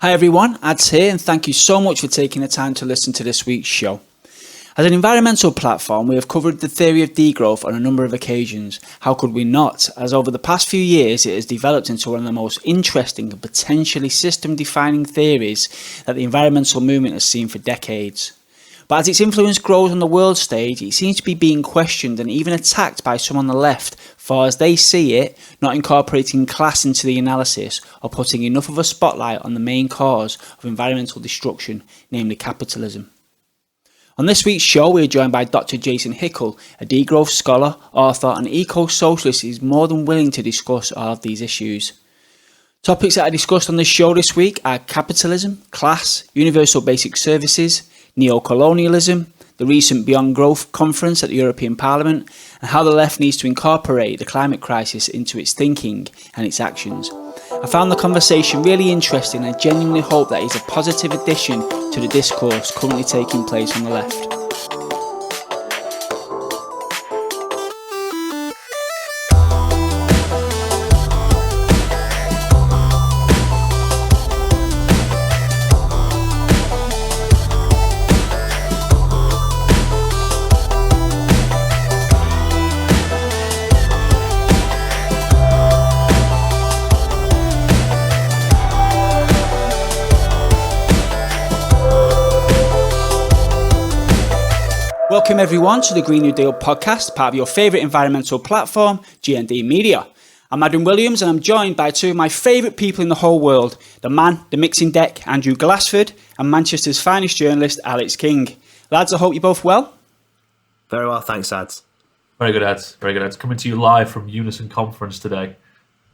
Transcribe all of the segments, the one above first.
Hi everyone, Ads here, and thank you so much for taking the time to listen to this week's show. As an environmental platform, we have covered the theory of degrowth on a number of occasions. How could we not? As over the past few years, it has developed into one of the most interesting and potentially system-defining theories that the environmental movement has seen for decades. But as its influence grows on the world stage, it seems to be being questioned and even attacked by some on the left for, as they see it, not incorporating class into the analysis or putting enough of a spotlight on the main cause of environmental destruction, namely capitalism. On this week's show, we are joined by Dr. Jason Hickel, a degrowth scholar, author and eco-socialist who is more than willing to discuss all of these issues. Topics that are discussed on this show this week are capitalism, class, universal basic services, neo-colonialism, the recent Beyond Growth conference at the European Parliament, and how the left needs to incorporate the climate crisis into its thinking and its actions. I found the conversation really interesting and I genuinely hope that it's a positive addition to the discourse currently taking place on the left. Welcome everyone to the Green New Deal podcast, part of your favourite environmental platform, G&D Media. I'm Adam Williams and I'm joined by two of my favourite people in the whole world, the man, the mixing deck, Andrew Glassford, and Manchester's finest journalist, Alex King. Lads, I hope you're both well. Very well, thanks, Ads. Very good, Ads. Very good, Ads. Coming to you live from Unison Conference today,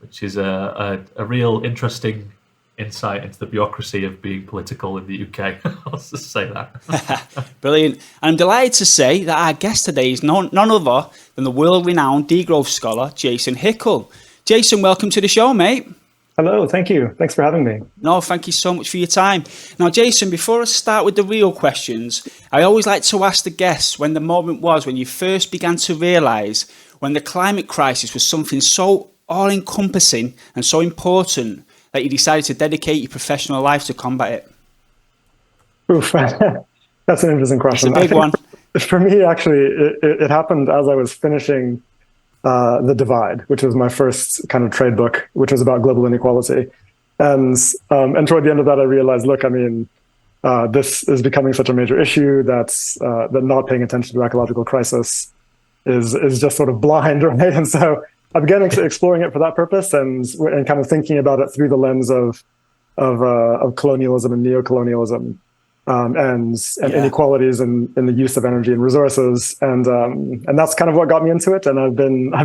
which is a real interesting insight into the bureaucracy of being political in the UK. Let's just say that. Brilliant. And I'm delighted to say that our guest today is none other than the world-renowned degrowth scholar, Jason Hickel. Jason, welcome to the show, mate. Hello, thank you. Thanks for having me. No, thank you so much for your time. Now, Jason, before I start with the real questions, I always like to ask the guests when the moment was when you first began to realise when the climate crisis was something so all-encompassing and so important that you decided to dedicate your professional life to combat it? Oof, that's an interesting question. It's a big one. For me, actually, it happened as I was finishing The Divide, which was my first kind of trade book, which was about global inequality. And toward the end of that, I realized, look, I mean, this is becoming such a major issue that not paying attention to the ecological crisis is just sort of blind, right? And so I began exploring it for that purpose and kind of thinking about it through the lens of colonialism and neocolonialism and inequalities in the use of energy and resources, and that's kind of what got me into it. And I've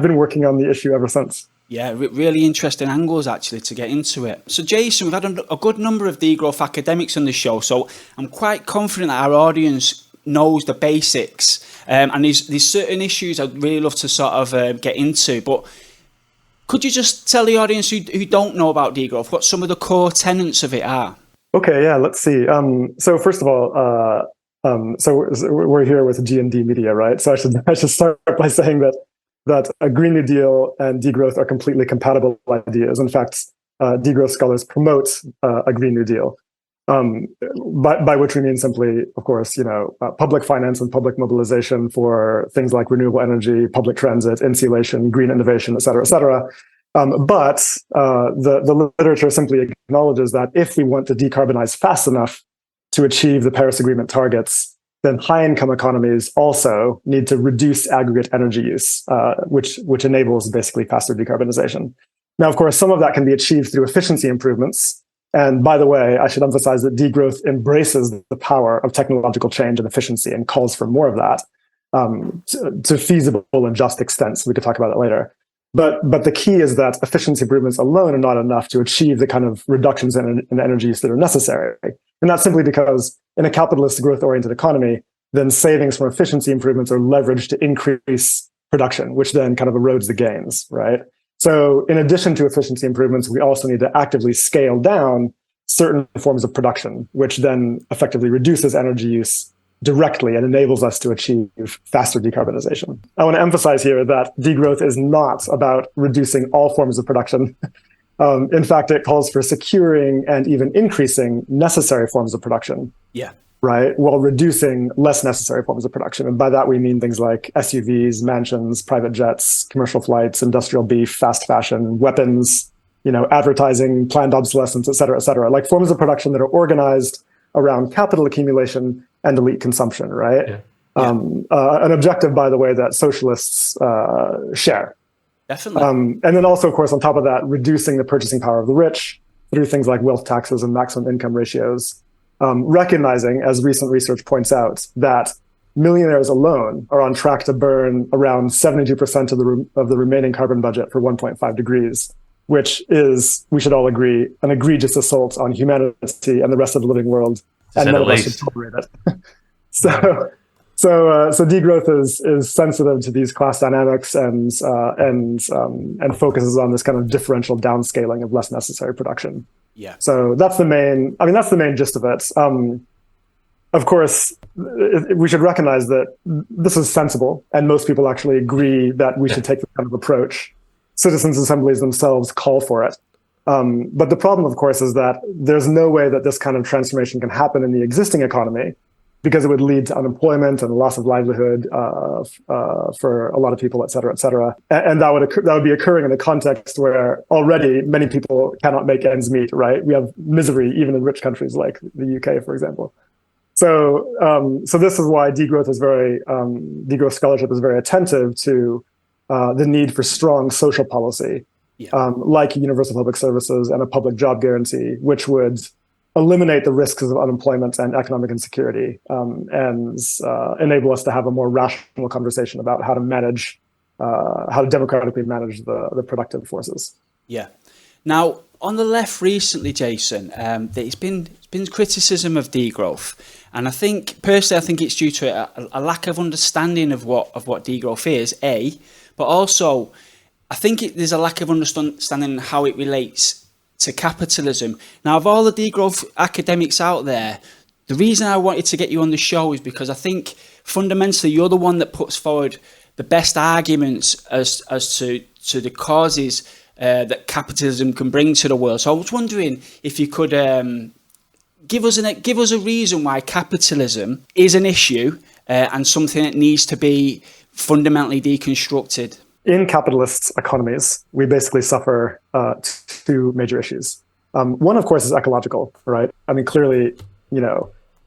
been working on the issue ever since. Yeah, really interesting angles actually to get into it. So Jason, we've had a good number of degrowth academics on the show, so I'm quite confident that our audience knows the basics. And there's certain issues I'd really love to sort of get into, but could you just tell the audience who don't know about degrowth what some of the core tenets of it are? Okay, yeah, let's see. So first of all, so we're here with G&D Media, right? So I should start by saying that a Green New Deal and degrowth are completely compatible ideas. In fact, degrowth scholars promote a Green New Deal. By which we mean simply, of course, public finance and public mobilization for things like renewable energy, public transit, insulation, green innovation, et cetera, et cetera. But the literature simply acknowledges that if we want to decarbonize fast enough to achieve the Paris Agreement targets, then high-income economies also need to reduce aggregate energy use, which enables basically faster decarbonization. Now, of course, some of that can be achieved through efficiency improvements. And by the way, I should emphasize that degrowth embraces the power of technological change and efficiency and calls for more of that to feasible and just extents. We could talk about it later. But the key is that efficiency improvements alone are not enough to achieve the kind of reductions in energy use that are necessary. And that's simply because in a capitalist growth-oriented economy, then savings from efficiency improvements are leveraged to increase production, which then kind of erodes the gains, right? So in addition to efficiency improvements, we also need to actively scale down certain forms of production, which then effectively reduces energy use directly and enables us to achieve faster decarbonization. I want to emphasize here that degrowth is not about reducing all forms of production. In fact, it calls for securing and even increasing necessary forms of production. Yeah. Right, while reducing less necessary forms of production. And by that, we mean things like SUVs, mansions, private jets, commercial flights, industrial beef, fast fashion, weapons, advertising, planned obsolescence, et cetera, like forms of production that are organized around capital accumulation and elite consumption, right? Yeah. An objective, by the way, that socialists share. Definitely. And then also, of course, on top of that, reducing the purchasing power of the rich through things like wealth taxes and maximum income ratios. Recognizing, as recent research points out, that millionaires alone are on track to burn around 72% of the remaining carbon budget for 1.5 degrees, which is, we should all agree, an egregious assault on humanity and the rest of the living world, and none of us should tolerate it. So degrowth is sensitive to these class dynamics and focuses on this kind of differential downscaling of less necessary production. Yeah. So that's the main gist of it. Of course, we should recognize that this is sensible, and most people actually agree that we should take this kind of approach. Citizens' assemblies themselves call for it. But the problem, of course, is that there's no way that this kind of transformation can happen in the existing economy, because it would lead to unemployment and loss of livelihood for a lot of people, et cetera, and that would be occurring in a context where already many people cannot make ends meet. Right? We have misery even in rich countries like the UK, for example. So this is why degrowth scholarship is very attentive to the need for strong social policy, like universal public services and a public job guarantee, which would eliminate the risks of unemployment and economic insecurity, and enable us to have a more rational conversation about how to democratically manage the productive forces. Yeah. Now, on the left recently, Jason, there's been criticism of degrowth, and I think it's due to a lack of understanding of what degrowth is, but also I think there's a lack of understanding how it relates to capitalism. Now, of all the degrowth academics out there, the reason I wanted to get you on the show is because I think fundamentally you're the one that puts forward the best arguments as to the causes that capitalism can bring to the world. So I was wondering if you could give us a reason why capitalism is an issue and something that needs to be fundamentally deconstructed. In capitalist economies, we basically suffer two major issues. One, of course, is ecological, right? I mean, clearly,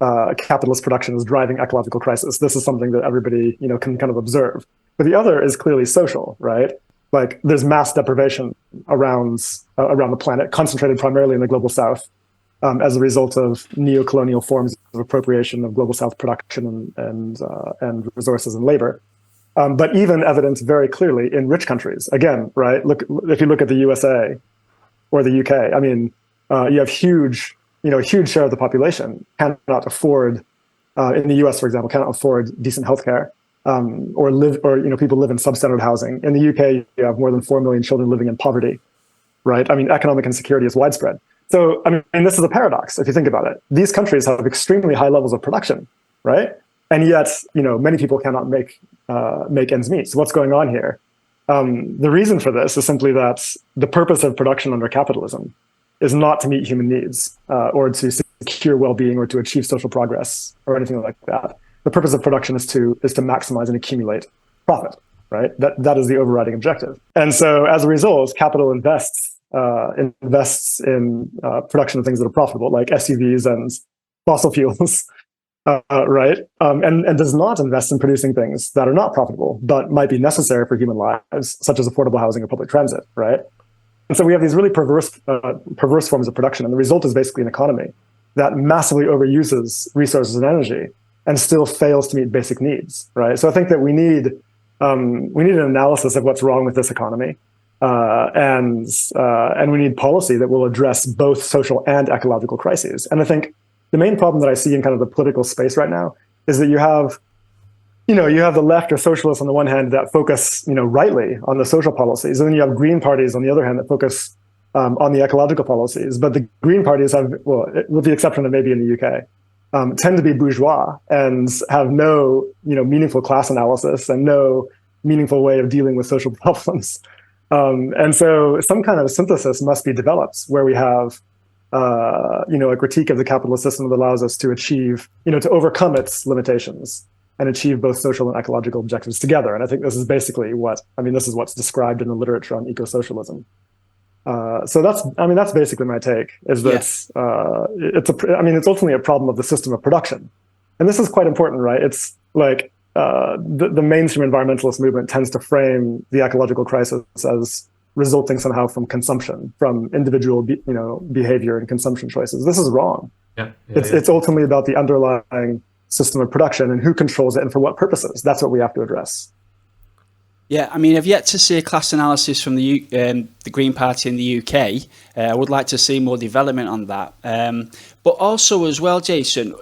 capitalist production is driving ecological crisis. This is something that everybody, can kind of observe. But the other is clearly social, right? Like there's mass deprivation around the planet, concentrated primarily in the global south, as a result of neo-colonial forms of appropriation of global south production and resources and labor. But even evident very clearly in rich countries. Again, right? If you look at the USA or the UK, I mean, you have a huge share of the population cannot afford, in the US, for example, cannot afford decent healthcare, people live in substandard housing. In the UK, you have more than 4 million children living in poverty, right? I mean, economic insecurity is widespread. So, I mean, this is a paradox if you think about it. These countries have extremely high levels of production, right? And yet, many people cannot make ends meet. So what's going on here? The reason for this is simply that the purpose of production under capitalism is not to meet human needs or to secure well-being or to achieve social progress or anything like that. The purpose of production is to maximize and accumulate profit, right? That is the overriding objective. And so as a result, capital invests in production of things that are profitable, like SUVs and fossil fuels. Right, and does not invest in producing things that are not profitable, but might be necessary for human lives, such as affordable housing or public transit, right? And so we have these really perverse forms of production, and the result is basically an economy that massively overuses resources and energy and still fails to meet basic needs, right? So I think that we need an analysis of what's wrong with this economy, and we need policy that will address both social and ecological crises. And I think the main problem that I see in kind of the political space right now is that you have the left or socialists on the one hand that focus, rightly on the social policies, and then you have green parties on the other hand that focus on the ecological policies. But the green parties have, well, with the exception of maybe in the UK, tend to be bourgeois and have no, meaningful class analysis and no meaningful way of dealing with social problems. And so some kind of synthesis must be developed where we have, a critique of the capitalist system that allows us to achieve, to overcome its limitations and achieve both social and ecological objectives together. And I think this is basically this is what's described in the literature on ecosocialism. So that's basically my take, is that it's ultimately a problem of the system of production. And this is quite important, right? It's like the mainstream environmentalist movement tends to frame the ecological crisis as resulting somehow from consumption, from individual behavior and consumption choices. This is wrong. It's ultimately about the underlying system of production and who controls it and for what purposes. That's what we have to address. Yeah, I mean, I've yet to see a class analysis from the Green Party in the UK. I would like to see more development on that. But also as well, Jason,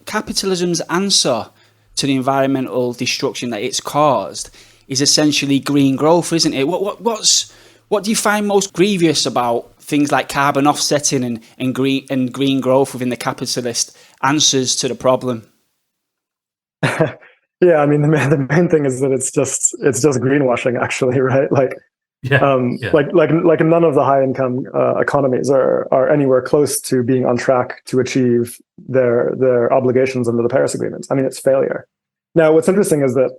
capitalism's answer to the environmental destruction that it's caused is essentially green growth, isn't it? What do you find most grievous about things like carbon offsetting and green growth within the capitalist answers to the problem? Yeah, I mean, the main thing is that it's just greenwashing, actually, right? Like none of the high income economies are anywhere close to being on track to achieve their obligations under the Paris Agreement. I mean, it's failure. Now, what's interesting is that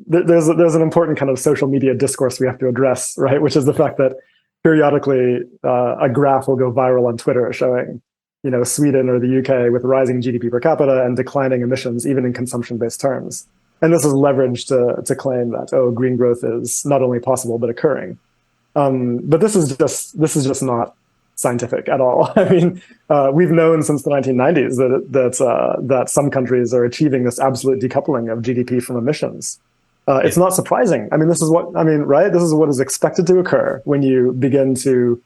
there's an important kind of social media discourse we have to address, right? Which is the fact that periodically a graph will go viral on Twitter showing, Sweden or the UK with rising GDP per capita and declining emissions, even in consumption-based terms. And this is leveraged to claim that, green growth is not only possible, but occurring. But this is just not scientific at all. I mean, we've known since the 1990s that some countries are achieving this absolute decoupling of GDP from emissions. It's not surprising. I mean, right? This is what is expected to occur when you begin to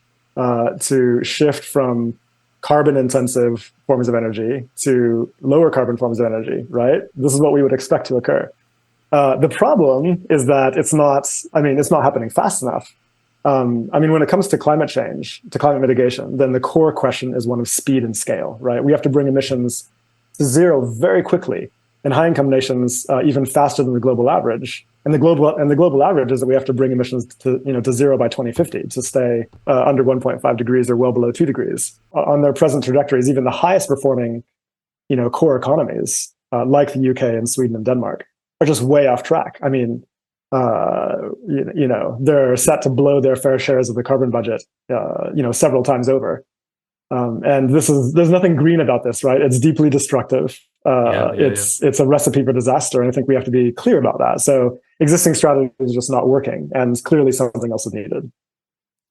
shift from carbon-intensive forms of energy to lower carbon forms of energy, right? This is what we would expect to occur. The problem is that it's not happening fast enough. When it comes to climate change, to climate mitigation, then the core question is one of speed and scale, right? We have to bring emissions to zero very quickly. In high-income nations, even faster than the global average. And the global average is that we have to bring emissions to zero by 2050 to stay under 1.5 degrees or well below 2 degrees. On their present trajectories, even the highest performing, core economies like the UK and Sweden and Denmark are just way off track. I mean, they're set to blow their fair shares of the carbon budget, several times over. And there's nothing green about this, right? It's deeply destructive. It's a recipe for disaster, and I think we have to be clear about that. So existing strategy is just not working, and clearly something else is needed.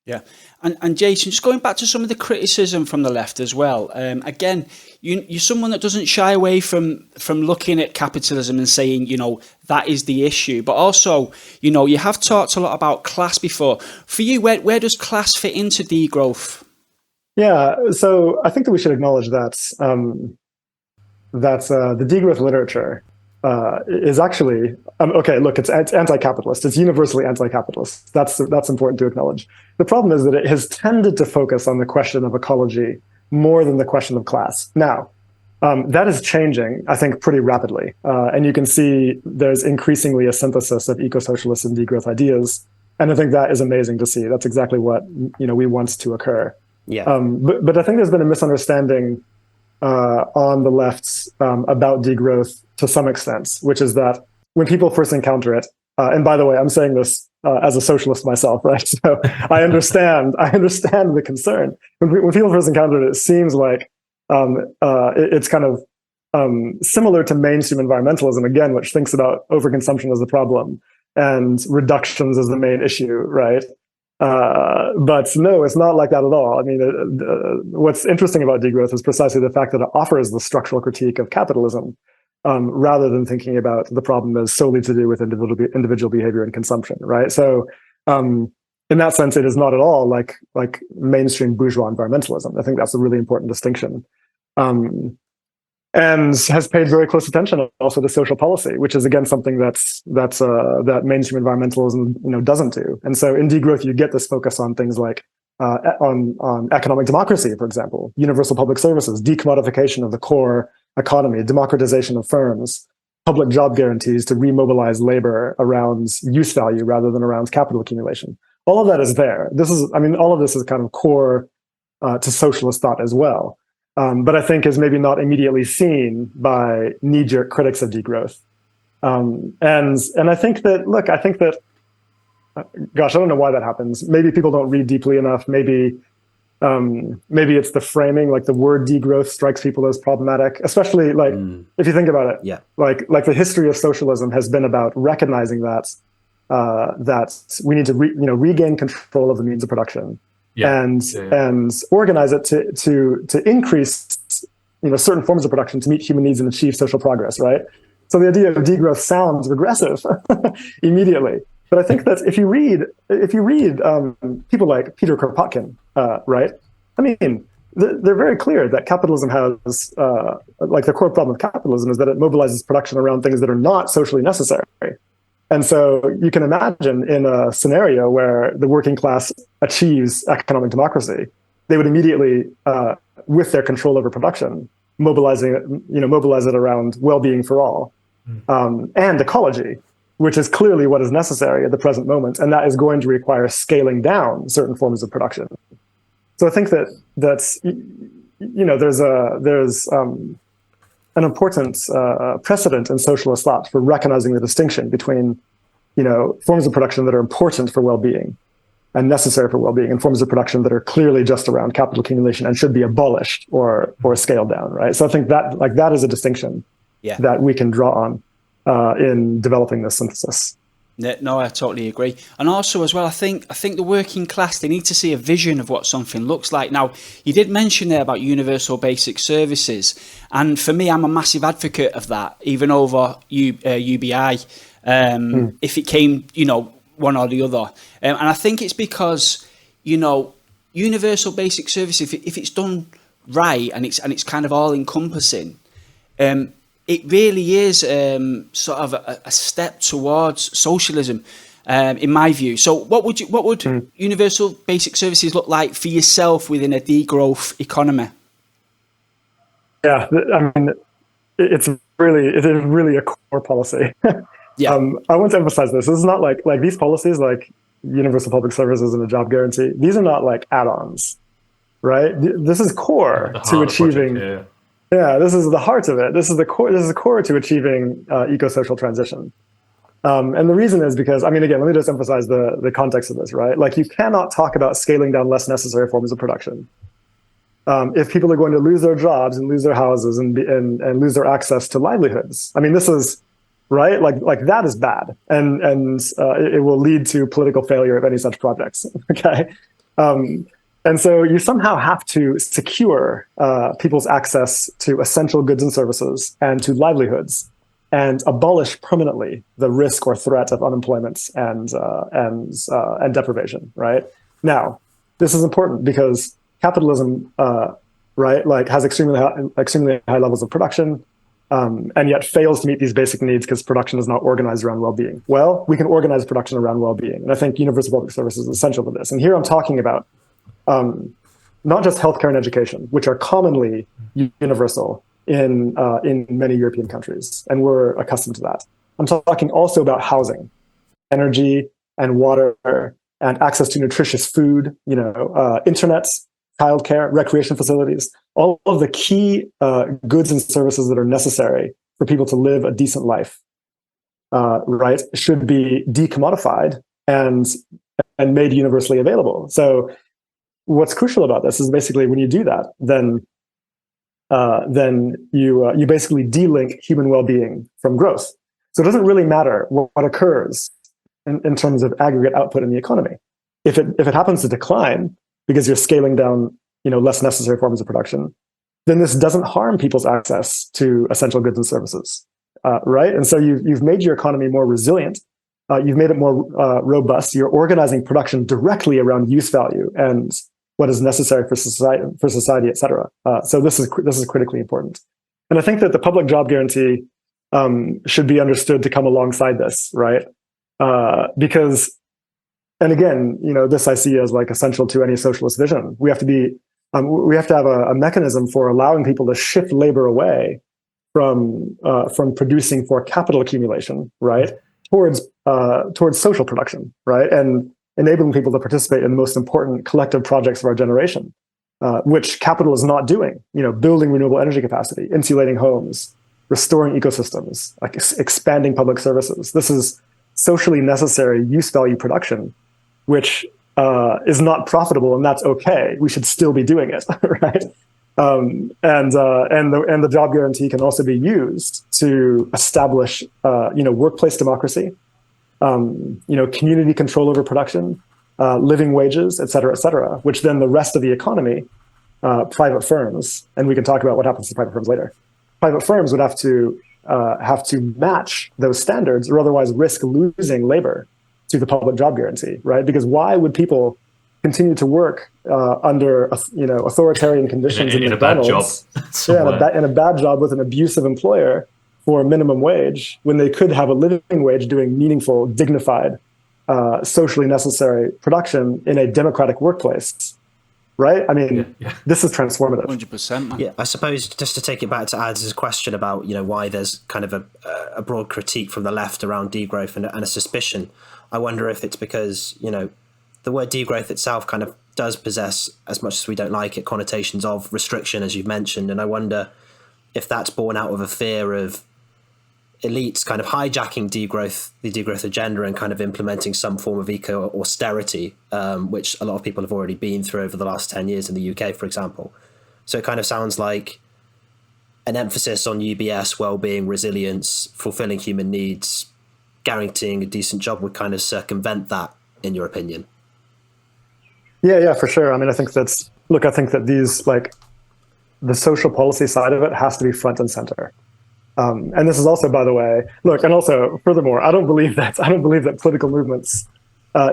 Yeah, and Jason, just going back to some of the criticism from the left as well. Again, you're someone that doesn't shy away from looking at capitalism and saying, that is the issue. But also, you have talked a lot about class before. For you, where does class fit into degrowth? Yeah, so I think that we should acknowledge that the degrowth literature is actually it's anti-capitalist. It's universally anti-capitalist. That's important to acknowledge. The problem is that it has tended to focus on the question of ecology more than the question of class. Now, that is changing, I think, pretty rapidly, and you can see there's increasingly a synthesis of eco-socialist and degrowth ideas, and I think that is amazing to see. That's exactly what we want to occur. Yeah. But I think there's been a misunderstanding on the left about degrowth to some extent, which is that when people first encounter it, and by the way, I'm saying this as a socialist myself, right? So I understand the concern. When people first encounter it, it seems like it's kind of similar to mainstream environmentalism, again, which thinks about overconsumption as the problem and reductions as the main issue, right? But no, it's not like that at all. I mean, what's interesting about degrowth is precisely the fact that it offers the structural critique of capitalism, rather than thinking about the problem as solely to do with individual behavior and consumption, right? So, in that sense, it is not at all like mainstream bourgeois environmentalism. I think that's a really important distinction. And has paid very close attention also to social policy, which is again something that mainstream environmentalism doesn't do. And so in degrowth, you get this focus on things like on economic democracy, for example, universal public services, decommodification of the core economy, democratization of firms, public job guarantees to remobilize labor around use value rather than around capital accumulation. all of that is there. All of this is kind of core to socialist thought as well. But I think is maybe not immediately seen by knee-jerk critics of degrowth. And I think that, gosh, I don't know why that happens. Maybe people don't read deeply enough. Maybe it's the framing, like the word degrowth strikes people as problematic, especially like if you think about it, like the history of socialism has been about recognizing that we need to regain control of the means of production and organize it to increase certain forms of production to meet human needs and achieve social progress, right? So the idea of degrowth sounds regressive immediately. But I think that if you read people like Peter Kropotkin, right? I mean, they're very clear that capitalism has, like the core problem of capitalism is that it mobilizes production around things that are not socially necessary. And so you can imagine in a scenario where the working class achieves economic democracy, they would immediately, with their control over production, mobilize it around well-being for all, and ecology, which is clearly what is necessary at the present moment, and that is going to require scaling down certain forms of production. So I think there's an important precedent in socialist thought for recognizing the distinction between forms of production that are important for well-being and necessary for well-being, and forms of production that are clearly just around capital accumulation and should be abolished or scaled down. Right. So I think that is a distinction that we can draw on in developing this synthesis. No, I totally agree. And also as well, I think the working class, they need to see a vision of what something looks like. Now, you did mention there about universal basic services. And for me, I'm a massive advocate of that, even over UBI, if it came, one or the other. And I think it's because, universal basic service, if it's done right and it's kind of all encompassing, it really is sort of a step towards socialism, in my view. So, what would universal basic services look like for yourself within a degrowth economy? Yeah, I mean, it is really a core policy. I want to emphasize this. This is not like these policies, like universal public services and a job guarantee. These are not like add-ons, right? This is core to achieving. Project, yeah, this is the heart of it. This is the core to achieving eco-social transition. And the reason is because, again, let me just emphasize the context of this, right? Like, you cannot talk about scaling down less necessary forms of production if people are going to lose their jobs and lose their houses and lose their access to livelihoods. I mean, this is right. Like that is bad, and it will lead to political failure of any such projects. Okay. And so you somehow have to secure people's access to essential goods and services and to livelihoods, and abolish permanently the risk or threat of unemployment and deprivation. Right now, this is important because capitalism, has extremely high levels of production, and yet fails to meet these basic needs because production is not organized around well-being. Well, we can organize production around well-being, and I think universal public services is essential for this. And here I'm talking about not just healthcare and education, which are commonly universal in many European countries, and we're accustomed to that. I'm talking also about housing, energy, and water, and access to nutritious food, internet, childcare, recreation facilities, all of the key goods and services that are necessary for people to live a decent life, right, should be decommodified and made universally available. So what's crucial about this is basically when you do that, then you basically delink human well-being from growth. So it doesn't really matter what occurs in terms of aggregate output in the economy. If it happens to decline because you're scaling down, less necessary forms of production, then this doesn't harm people's access to essential goods and services, right? And so you've made your economy more resilient. You've made it more robust. You're organizing production directly around use value and what is necessary for society, et cetera. So this is critically important. And I think that the public job guarantee should be understood to come alongside this, right? Because, and again, this I see as like essential to any socialist vision. We have to have a mechanism for allowing people to shift labor away from producing for capital accumulation, right, towards social production, right, and enabling people to participate in the most important collective projects of our generation, which capital is not doing. Building renewable energy capacity, insulating homes, restoring ecosystems, like expanding public services. This is socially necessary use value production, which is not profitable, and that's okay. We should still be doing it, right? And the job guarantee can also be used to establish, workplace democracy, community control over production, living wages, et cetera, which then the rest of the economy, private firms, and we can talk about what happens to private firms later. Private firms would have to match those standards, or otherwise risk losing labor to the public job guarantee, right? Because why would people continue to work under authoritarian conditions in McDonald's, in a bad job with an abusive employer for a minimum wage, when they could have a living wage doing meaningful, dignified, socially necessary production in a democratic workplace? Right? I mean, This is transformative. 100%. Man. Yeah, I suppose just to take it back to Ads' question about why there's kind of a broad critique from the left around degrowth and a suspicion. I wonder if it's because the word degrowth itself kind of does possess, as much as we don't like it, connotations of restriction, as you've mentioned, and I wonder if that's born out of a fear of elites kind of hijacking the degrowth agenda and kind of implementing some form of eco-austerity, which a lot of people have already been through over the last 10 years in the UK, for example. So it kind of sounds like an emphasis on UBS, well-being, resilience, fulfilling human needs, guaranteeing a decent job would kind of circumvent that, in your opinion. Yeah, for sure. I mean, I think that these, the social policy side of it has to be front and center. And this is also, by the way, and also furthermore, I don't believe that political movements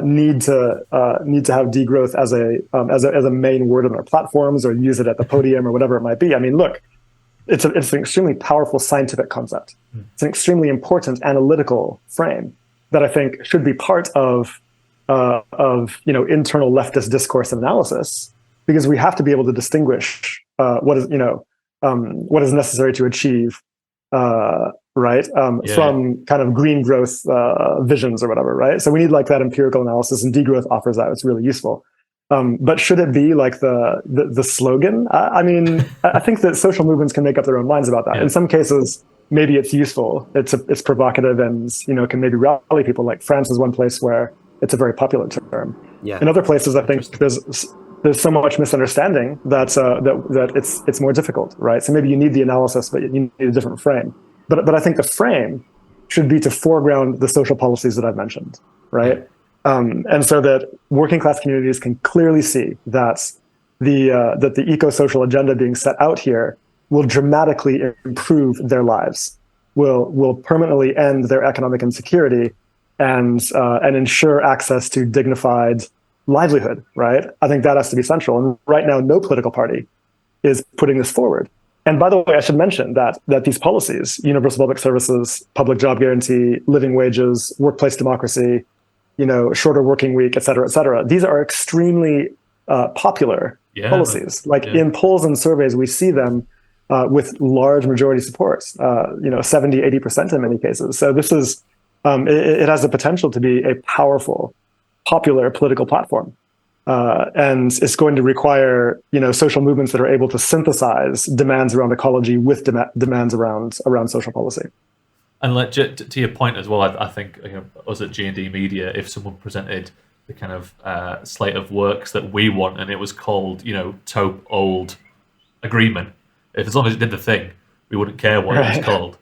need to have degrowth as a main word on their platforms or use it at the podium or whatever it might be. I mean, it's an extremely powerful scientific concept. It's an extremely important analytical frame that I think should be part of internal leftist discourse and analysis, because we have to be able to distinguish what is necessary to achieve. From kind of green growth visions or whatever, right? So we need that empirical analysis, and degrowth offers that. It's really useful. But should it be the slogan? I mean, I think that social movements can make up their own minds about that. Yeah. In some cases, maybe it's useful. It's provocative and can maybe rally people. Like France is one place where it's a very popular term. Yeah. In other places, I think there's so much misunderstanding that it's more difficult, right? So maybe you need the analysis, but you need a different frame. But I think the frame should be to foreground the social policies that I've mentioned, right? And so that working class communities can clearly see that the eco-social agenda being set out here will dramatically improve their lives, will permanently end their economic insecurity, and ensure access to dignified livelihood, right? I think that has to be central. And right now, no political party is putting this forward. And by the way, I should mention that these policies, universal public services, public job guarantee, living wages, workplace democracy, shorter working week, et cetera, these are extremely popular policies. In polls and surveys, we see them with large majority support, 70, 80% in many cases. So this is, it has the potential to be a powerful, popular political platform. And it's going to require, social movements that are able to synthesize demands around ecology with demands around social policy. And to your point as well, I think us at G&D Media, if someone presented the kind of slate of works that we want, and it was called, taupe old agreement, as long as it did the thing, we wouldn't care what it was called.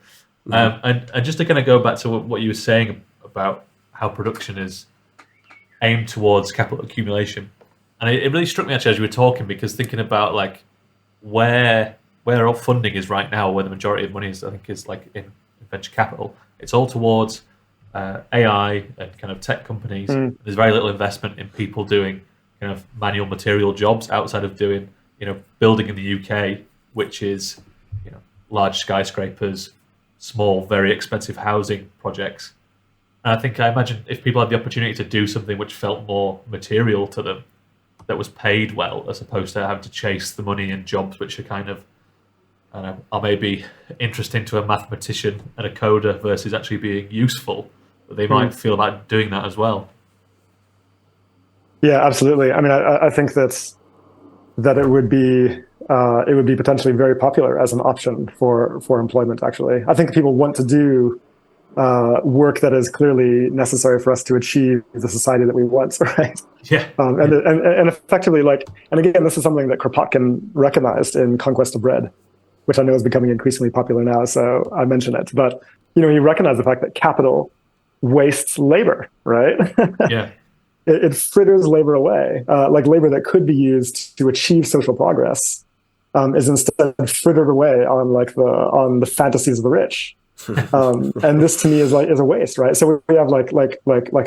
And just to kind of go back to what you were saying about how production is aimed towards capital accumulation, and it really struck me actually as you were talking, because thinking about where our funding is right now, where the majority of money is, I think, is in venture capital. It's all towards AI and kind of tech companies. There's very little investment in people doing kind of manual material jobs outside of doing building in the UK, which is large skyscrapers, small, very expensive housing projects. And I imagine if people had the opportunity to do something which felt more material to them, that was paid well, as opposed to having to chase the money in jobs which are kind of, are maybe interesting to a mathematician and a coder versus actually being useful, that they might feel about doing that as well. Yeah, absolutely. I mean, I think that it would be potentially very popular as an option for employment. Actually, I think people want to do work that is clearly necessary for us to achieve the society that we want, right? Yeah. And effectively, like, and again, this is something that Kropotkin recognized in Conquest of Bread, which I know is becoming increasingly popular now, so I mention it. But he recognized the fact that capital wastes labor, right? Yeah. It fritters labor away, like labor that could be used to achieve social progress, is instead frittered away on the fantasies of the rich. And this to me is a waste, right? So we have like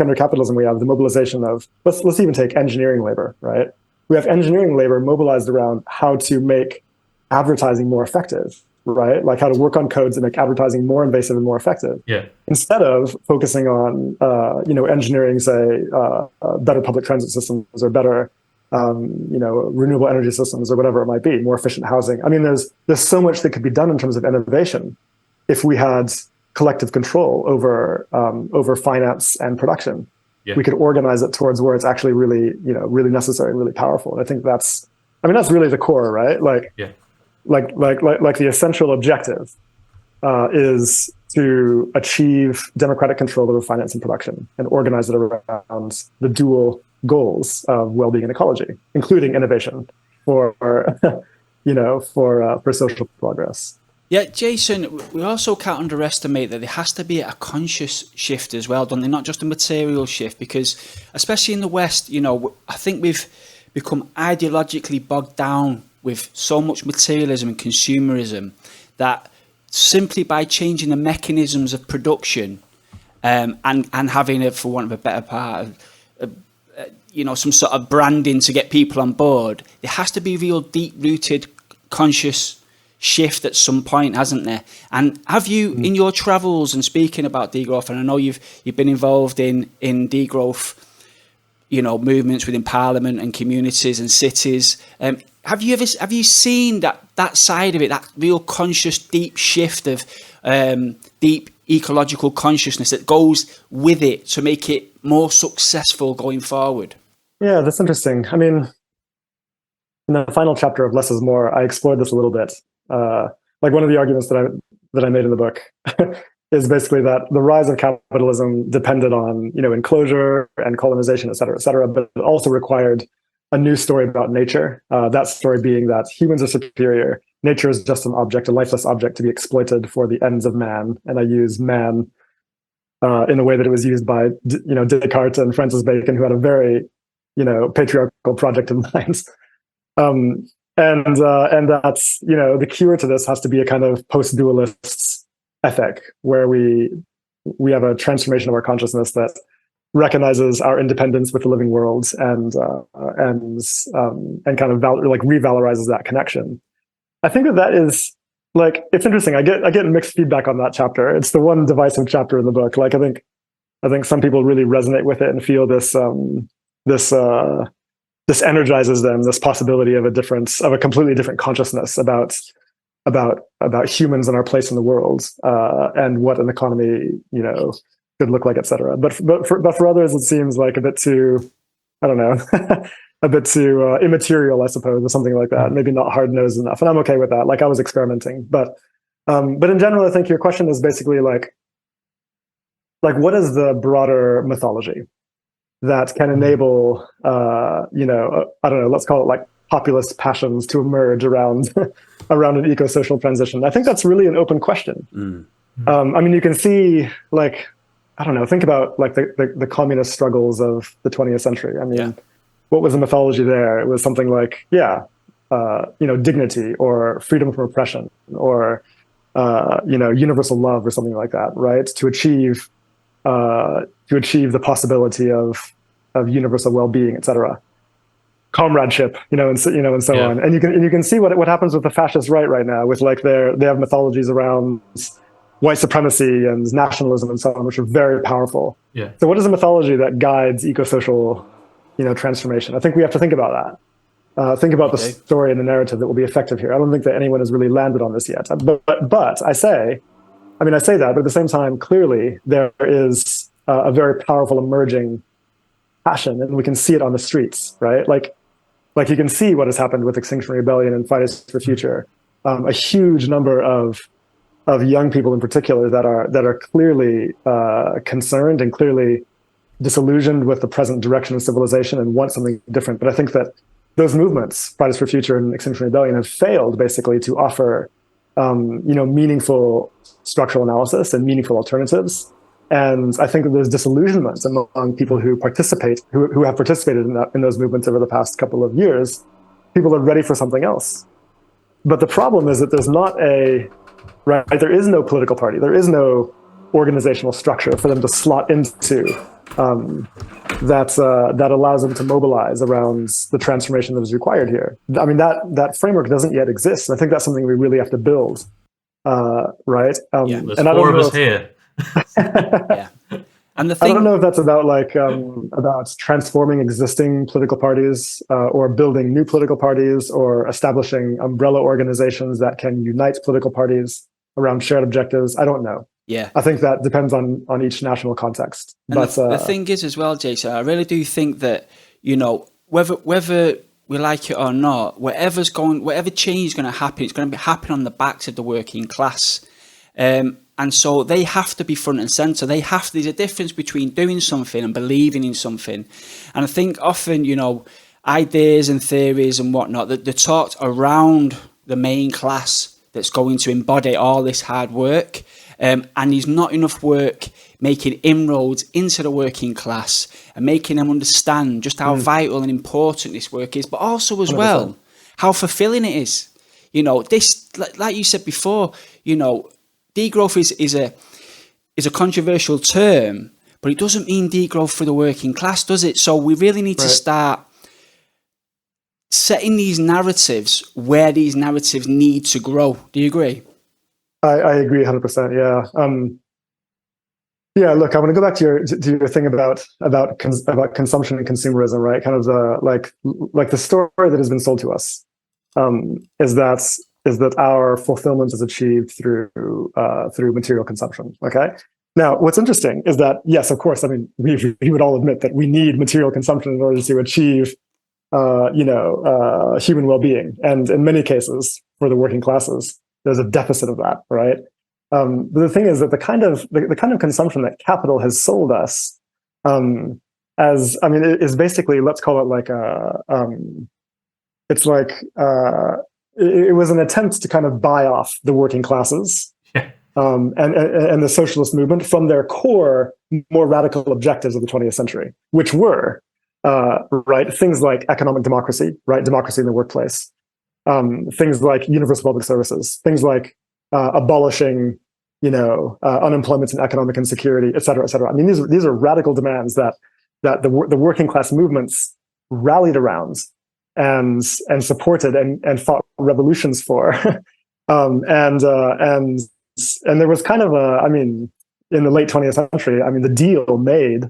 under capitalism, we have the mobilization of let's even take engineering labor, right? We have engineering labor mobilized around how to make advertising more effective, right? Like how to work on codes and make advertising more invasive and more effective. Yeah. Instead of focusing on engineering, say, better public transit systems or better renewable energy systems or whatever it might be, more efficient housing. I mean, there's so much that could be done in terms of innovation if we had collective control over finance and production. Yeah. We could organize it towards where it's actually really necessary and really powerful. And I think that's really the core, right? Like the essential objective is to achieve democratic control over finance and production and organize it around the dual goals of well-being and ecology, including innovation for social progress. Yeah, Jason, we also can't underestimate that there has to be a conscious shift as well, don't they? Not just a material shift, because especially in the West, I think we've become ideologically bogged down with so much materialism and consumerism that simply by changing the mechanisms of production and having it, for want of a better part, some sort of branding to get people on board, there has to be real deep-rooted conscious shift at some point, hasn't there? And have you, in your travels and speaking about degrowth, and I know you've been involved in degrowth, movements within Parliament and communities and cities, have you seen that side of it, that real conscious deep shift of deep ecological consciousness that goes with it to make it more successful going forward? Yeah, that's interesting. I mean, in the final chapter of Less is More, I explored this a little bit. Like one of the arguments that I made in the book is basically that the rise of capitalism depended on enclosure and colonization, et cetera, but it also required a new story about nature. That story being that humans are superior. Nature is just an object, a lifeless object to be exploited for the ends of man. And I use man in the way that it was used by Descartes and Francis Bacon, who had a very patriarchal project in mind. And that's the cure to this has to be a kind of post-dualist ethic of we have a transformation of our consciousness that recognizes our independence with the living world and kind of revalorizes that connection. I think that is like, it's interesting. I get mixed feedback on that chapter. It's the one divisive chapter in the book. Like I think some people really resonate with it and feel this energizes them, this possibility of a completely different consciousness about humans and our place in the world, and what an economy, could look like, et cetera. But for others, it seems like a bit too, I don't know, a bit too immaterial, I suppose, or something like that. Maybe not hard-nosed enough. And I'm okay with that. Like I was experimenting, but in general, I think your question is basically like what is the broader mythology that can enable, I don't know, let's call it like populist passions to emerge around an eco-social transition? I think that's really an open question. I mean, you can see, like, I don't know, think about like the communist struggles of the 20th century. I mean, what was the mythology there? It was something like, dignity or freedom from oppression or, universal love or something like that, right? To achieve the possibility of universal well-being, et cetera, comradeship, and so on. And you can see what happens with the fascist right now with like they have mythologies around white supremacy and nationalism and so on, which are very powerful. Yeah. So what is the mythology that guides eco-social, transformation? I think we have to think about that. Think about the story and the narrative that will be effective here. I don't think that anyone has really landed on this yet. But I say that, but at the same time, clearly there is a very powerful emerging passion, and we can see it on the streets, right? Like you can see what has happened with Extinction Rebellion and Fridays for Future. A huge number of young people in particular that are clearly concerned and clearly disillusioned with the present direction of civilization and want something different. But I think that those movements, Fridays for Future and Extinction Rebellion, have failed basically to offer meaningful structural analysis and meaningful alternatives. And I think that there's disillusionment among people who participate, who have participated in those movements over the past couple of years. People are ready for something else. But the problem is that there is no political party. There is no organizational structure for them to slot into that allows them to mobilize around the transformation that is required here. I mean, that framework doesn't yet exist. And I think that's something we really have to build, right? There's four of us here. Yeah. And the thing, I don't know if that's about about transforming existing political parties or building new political parties or establishing umbrella organizations that can unite political parties around shared objectives. I don't know. Yeah, I think that depends on each national context. And but the thing is as well, Jason, I really do think that, whether we like it or not, whatever change is going to happen, it's going to happen on the backs of the working class. And so they have to be front and center. There's a difference between doing something and believing in something. And I think often, ideas and theories and whatnot, that they're talked around the main class that's going to embody all this hard work. And there's not enough work making inroads into the working class and making them understand just how vital and important this work is, but also as 100%. Well, how fulfilling it is. This, like you said before, degrowth is a controversial term, but it doesn't mean degrowth for the working class, does it? So we really need to start setting these narratives where these narratives need to grow. Do you agree? I agree 100%. Yeah. Yeah. Look, I want to go back to your thing about consumption and consumerism, right? Kind of the story that has been sold to us is that our fulfillment is achieved through material consumption. Okay. Now, what's interesting is that, yes, of course, I mean, we would all admit that we need material consumption in order to achieve, human well-being, and in many cases, for the working classes, there's a deficit of that, right? But the thing is that the kind of consumption that capital has sold us, is basically, let's call it it was an attempt to kind of buy off the working classes and the socialist movement from their core, more radical objectives of the 20th century, which were things like economic democracy, right? Democracy in the workplace, things like universal public services, things like abolishing, unemployment and economic insecurity, et cetera, et cetera. I mean, these are radical demands that the working class movements rallied around and supported and fought revolutions for. And there was kind of in the late 20th century, the deal made,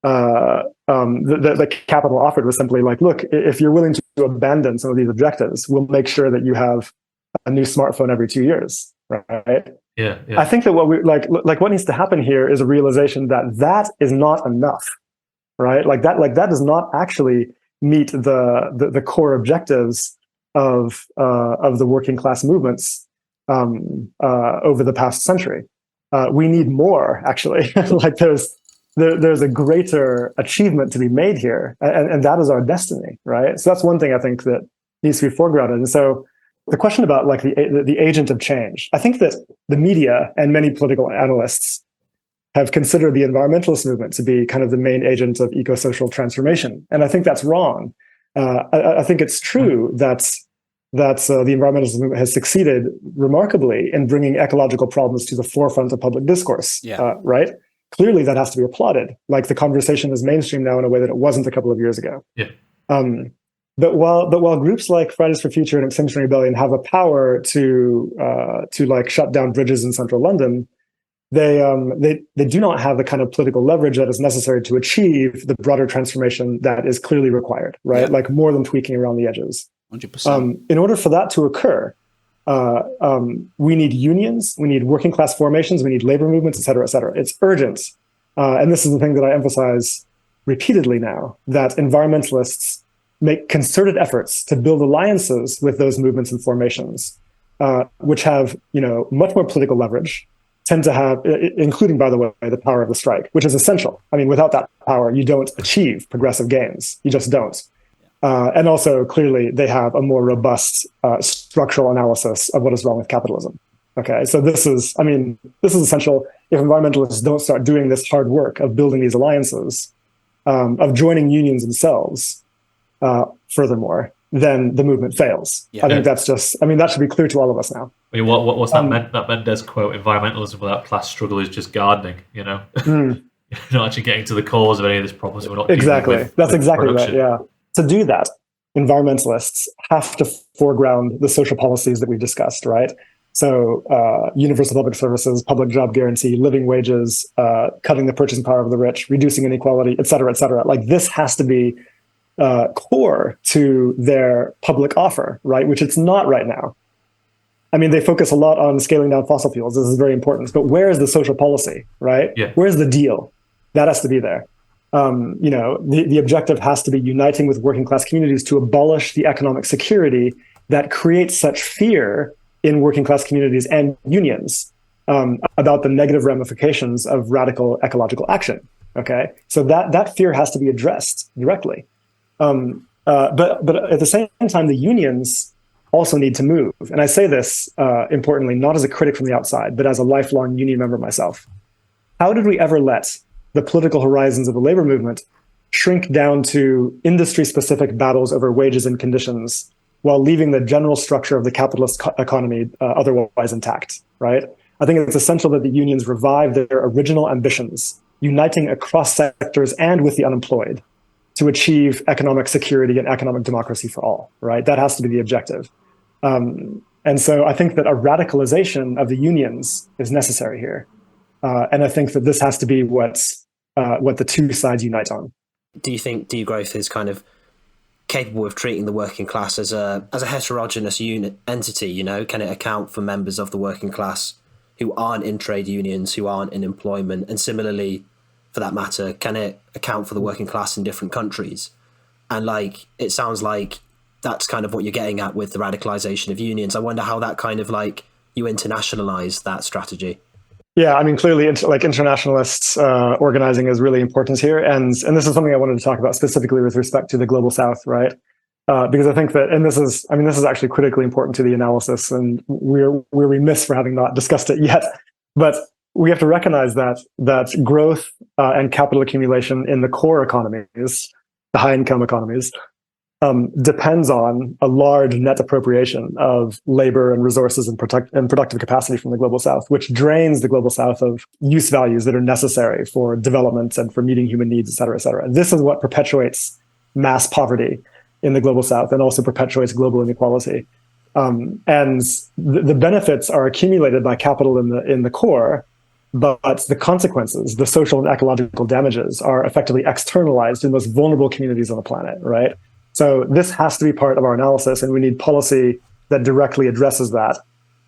the capital offered was simply like, look, if you're willing to abandon some of these objectives, we'll make sure that you have a new smartphone every 2 years, right? Yeah. I think that what we what needs to happen here is a realization that is not enough, right? That does not actually meet the core objectives of the working class movements over the past century. We need more, actually. There's a greater achievement to be made here, and that is our destiny, right? So that's one thing I think that needs to be foregrounded. And so the question about the agent of change, I think that the media and many political analysts have considered the environmentalist movement to be kind of the main agent of eco-social transformation, and I think that's wrong. I think it's true that the environmentalist movement has succeeded remarkably in bringing ecological problems to the forefront of public discourse, right? Clearly, that has to be applauded. Like, the conversation is mainstream now in a way that it wasn't a couple of years ago. Yeah. But while groups like Fridays for Future and Extinction Rebellion have a power to shut down bridges in central London, they do not have the kind of political leverage that is necessary to achieve the broader transformation that is clearly required, right? Yeah. Like, more than tweaking around the edges. 100%. In order for that to occur, we need unions, we need working class formations, we need labor movements, et cetera, et cetera. It's urgent. And this is the thing that I emphasize repeatedly now that environmentalists make concerted efforts to build alliances with those movements and formations, which have, much more political leverage, tend to have, including, by the way, the power of the strike, which is essential. I mean, without that power, you don't achieve progressive gains. You just don't. And also, clearly, they have a more robust structural analysis of what is wrong with capitalism. Okay, so this is essential. If environmentalists don't start doing this hard work of building these alliances, of joining unions themselves, furthermore, then the movement fails. Yeah. I think that's that should be clear to all of us now. I mean, what's that Mendes quote? Environmentalism without class struggle is just gardening, You're not actually getting to the cause of any of this problems. We're not exactly. That's exactly production. Right, yeah. To do that, environmentalists have to foreground the social policies that we've discussed, right? So universal public services, public job guarantee, living wages, cutting the purchasing power of the rich, reducing inequality, et cetera, et cetera. Like this has to be core to their public offer, right? Which it's not right now. I mean, they focus a lot on scaling down fossil fuels. This is very important. But where is the social policy, right? Yeah. Where's the deal? That has to be there. The objective has to be uniting with working class communities to abolish the economic security that creates such fear in working class communities and unions about the negative ramifications of radical ecological action. Okay, so that fear has to be addressed directly. But at the same time, the unions also need to move. And I say this importantly, not as a critic from the outside, but as a lifelong union member myself. How did we ever let the political horizons of the labor movement shrink down to industry-specific battles over wages and conditions while leaving the general structure of the capitalist economy otherwise intact, right? I think it's essential that the unions revive their original ambitions, uniting across sectors and with the unemployed to achieve economic security and economic democracy for all, right? That has to be the objective. And so I think that a radicalization of the unions is necessary here. And I think that this has to be what the two sides unite on. Do you think degrowth is kind of capable of treating the working class as a heterogeneous entity? Can it account for members of the working class who aren't in trade unions, who aren't in employment? And similarly, for that matter, can it account for the working class in different countries? And it sounds like that's kind of what you're getting at with the radicalization of unions. I wonder how that kind of you internationalize that strategy. Yeah, I mean, clearly, internationalists organizing is really important here, and this is something I wanted to talk about specifically with respect to the global South, right? Because I think that, and this is actually critically important to the analysis, and we're remiss for having not discussed it yet. But we have to recognize that growth and capital accumulation in the core economies, the high-income economies, depends on a large net appropriation of labor and resources and productive capacity from the global South, which drains the global South of use values that are necessary for development and for meeting human needs, et cetera, et cetera. This is what perpetuates mass poverty in the global South and also perpetuates global inequality. And the benefits are accumulated by capital in the core, but the consequences, the social and ecological damages, are effectively externalized in the most vulnerable communities on the planet, right? So this has to be part of our analysis, and we need policy that directly addresses that.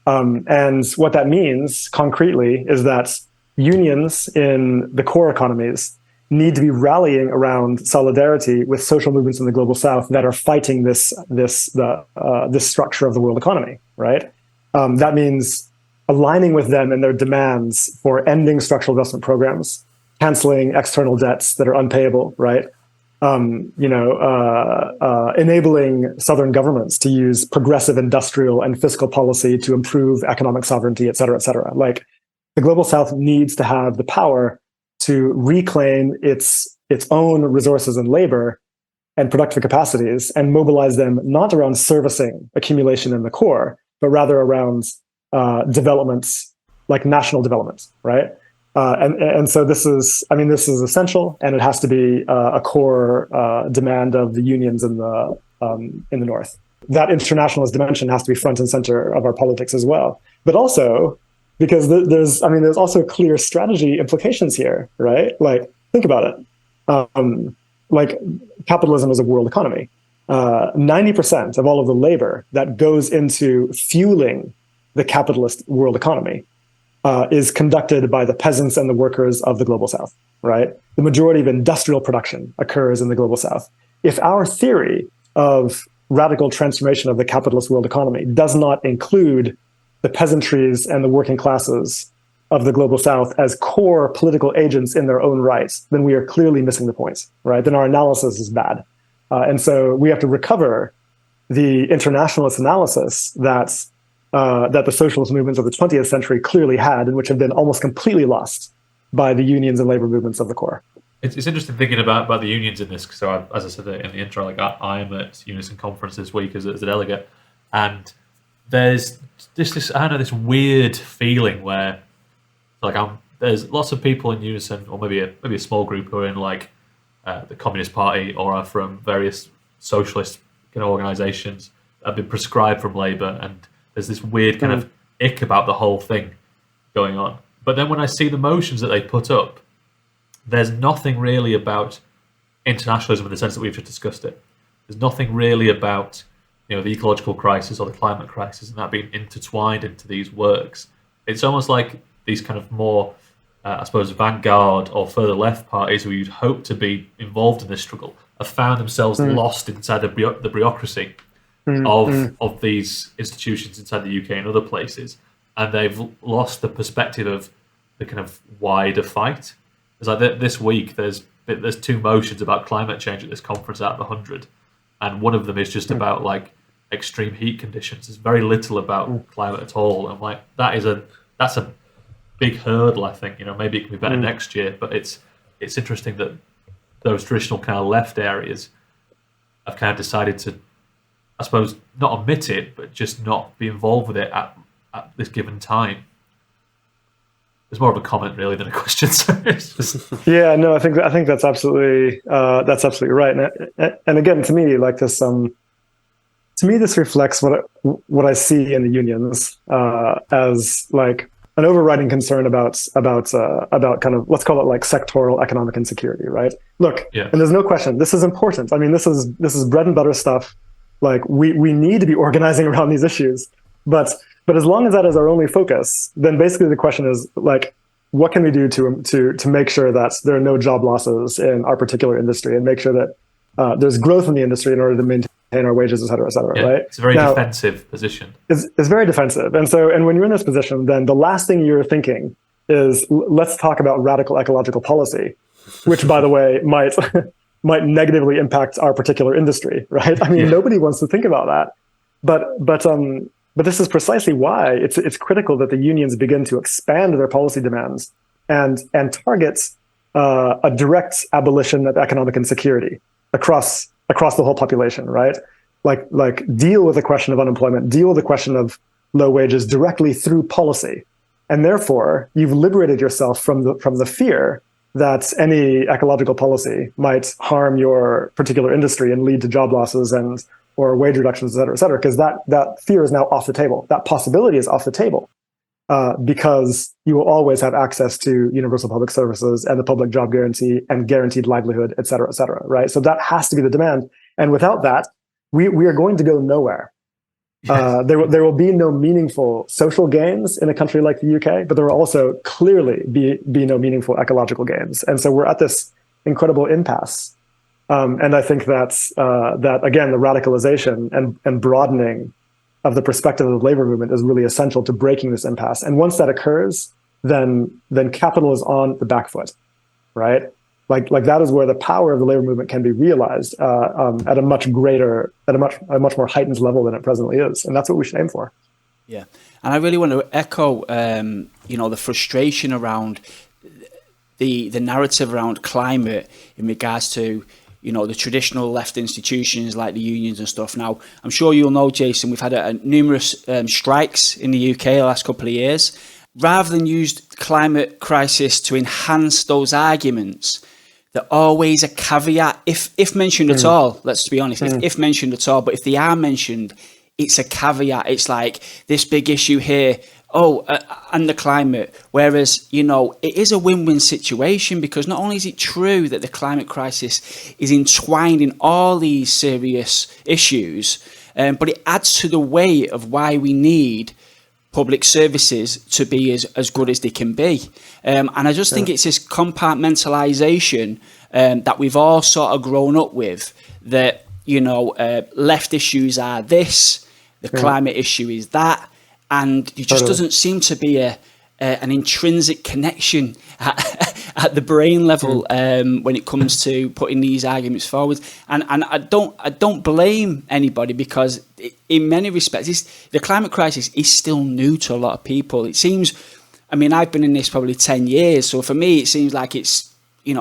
And what that means concretely is that unions in the core economies need to be rallying around solidarity with social movements in the global South that are fighting this structure of the world economy, right? That means aligning with them in their demands for ending structural investment programs, canceling external debts that are unpayable, right? Enabling Southern governments to use progressive industrial and fiscal policy to improve economic sovereignty, et cetera, et cetera. The global South needs to have the power to reclaim its own resources and labor and productive capacities and mobilize them not around servicing accumulation in the core, but rather around developments like national development, right? And so this is essential, and it has to be a core demand of the unions in the North. That internationalist dimension has to be front and center of our politics as well. But also because there's also clear strategy implications here, right? Think about it. Capitalism is a world economy. 90% of all of the labor that goes into fueling the capitalist world economy is conducted by the peasants and the workers of the global south, right? The majority of industrial production occurs in the global south. If our theory of radical transformation of the capitalist world economy does not include the peasantries and the working classes of the global south as core political agents in their own rights, then we are clearly missing the point, right? Then our analysis is bad. And so we have to recover the internationalist analysis that the socialist movements of the 20th century clearly had, and which have been almost completely lost by the unions and labor movements of the core. It's interesting thinking about the unions in this. So, as I said in the intro, like I'm at Unison Conference this week as a delegate, and there's this I don't know, this weird feeling where like there's lots of people in Unison, or maybe a small group who are in like the Communist Party or are from various socialist kind of organisations that have been prescribed from Labour, and there's this weird kind of ick about the whole thing going on. But then when I see the motions that they put up, there's nothing really about internationalism in the sense that we've just discussed it. There's nothing really about the ecological crisis or the climate crisis and that being intertwined into these works. It's almost like these kind of more, I suppose, vanguard or further left parties who you'd hope to be involved in this struggle have found themselves lost inside the bureaucracy of these institutions inside the UK and other places, and they've lost the perspective of the kind of wider fight. It's like this week, there's two motions about climate change at this conference out of 100, and one of them is just about like extreme heat conditions. There's very little about climate at all, and like that's a big hurdle. I think maybe it can be better next year, but it's interesting that those traditional kind of left areas have kind of decided to, I suppose, not omit it, but just not be involved with it at this given time. It's more of a comment really than a question. Yeah, no, I think that's absolutely right. And again, to me, like this, this reflects what I see in the unions as like an overriding concern about kind of, let's call it like sectoral economic insecurity, right? Look, and there's no question, this is important. I mean, this is bread and butter stuff. Like we need to be organizing around these issues, but as long as that is our only focus, then basically the question is like, what can we do to make sure that there are no job losses in our particular industry, and make sure that there's growth in the industry in order to maintain our wages, et cetera, right? It's a very defensive position. It's very defensive. And when you're in this position, then the last thing you're thinking is, let's talk about radical ecological policy, which, by the way, might negatively impact our particular industry, right? I mean, nobody wants to think about that. But this is precisely why it's critical that the unions begin to expand their policy demands and target a direct abolition of economic insecurity across the whole population, right? Like deal with the question of unemployment, deal with the question of low wages directly through policy, and therefore you've liberated yourself from the fear that any ecological policy might harm your particular industry and lead to job losses or wage reductions, et cetera, because that fear is now off the table. That possibility is off the table because you will always have access to universal public services and the public job guarantee and guaranteed livelihood, et cetera, right? So that has to be the demand. And without that, we are going to go nowhere. Yes. There will be no meaningful social gains in a country like the UK, but there will also clearly be no meaningful ecological gains. And so we're at this incredible impasse. And I think that again, the radicalization and broadening of the perspective of the labor movement is really essential to breaking this impasse. And once that occurs, then capital is on the back foot, right? Like that is where the power of the labor movement can be realized at a much more heightened level than it presently is, and that's what we should aim for. Yeah, and I really want to echo, the frustration around the narrative around climate in regards to the traditional left institutions like the unions and stuff. Now, I'm sure you'll know, Jason, we've had numerous strikes in the UK the last couple of years. Rather than use the climate crisis to enhance those arguments, they're always a caveat, if mentioned at all, let's be honest, if mentioned at all. But if they are mentioned, it's a caveat. It's like this big issue here, and the climate. Whereas, it is a win-win situation, because not only is it true that the climate crisis is entwined in all these serious issues, but it adds to the weight of why we need public services to be as good as they can be. And I just think it's this compartmentalization that we've all sort of grown up with, that, left issues are this, the climate issue is that, and there just doesn't seem to be an intrinsic connection at the brain level when it comes to putting these arguments forward. And I don't blame anybody, because in many respects, the climate crisis is still new to a lot of people. It seems, I've been in this probably 10 years, so for me it seems like it's,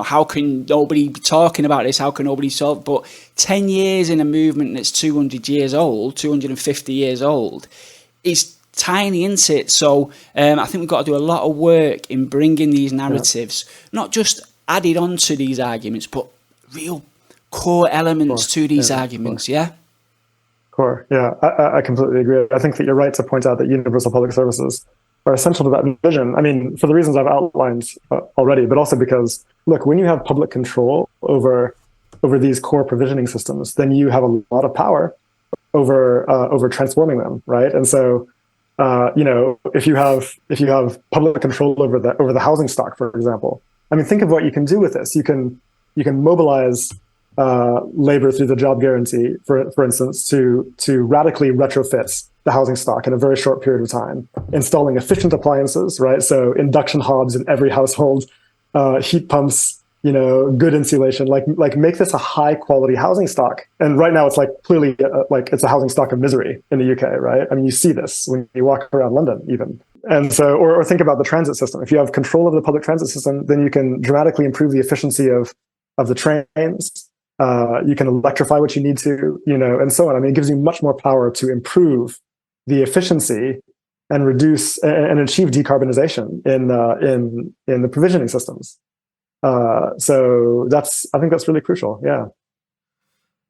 how can nobody be talking about this? How can nobody solve? But 10 years in a movement that's 200 years old, 250 years old, is tiny, isn't it? So I think we've got to do a lot of work in bringing these narratives, not just added on to these arguments, but real core elements to these arguments. Core. Yeah, I completely agree. I think that you're right to point out that universal public services are essential to that vision. For the reasons I've outlined already, but also because, look, when you have public control over these core provisioning systems, then you have a lot of power over transforming them, right? And so, if you have public control over the housing stock, for example, think of what you can do with this. You can mobilize labor through the job guarantee, for instance, to radically retrofit the housing stock in a very short period of time, installing efficient appliances, right? So induction hobs in every household, heat pumps, good insulation, like make this a high quality housing stock. And right now it's clearly it's a housing stock of misery in the UK, right? You see this when you walk around London even. And so, or think about the transit system. If you have control of the public transit system, then you can dramatically improve the efficiency of the trains. You can electrify what you need to, and so on. It gives you much more power to improve the efficiency and reduce and achieve decarbonization in the provisioning systems. So I think that's really crucial. Yeah.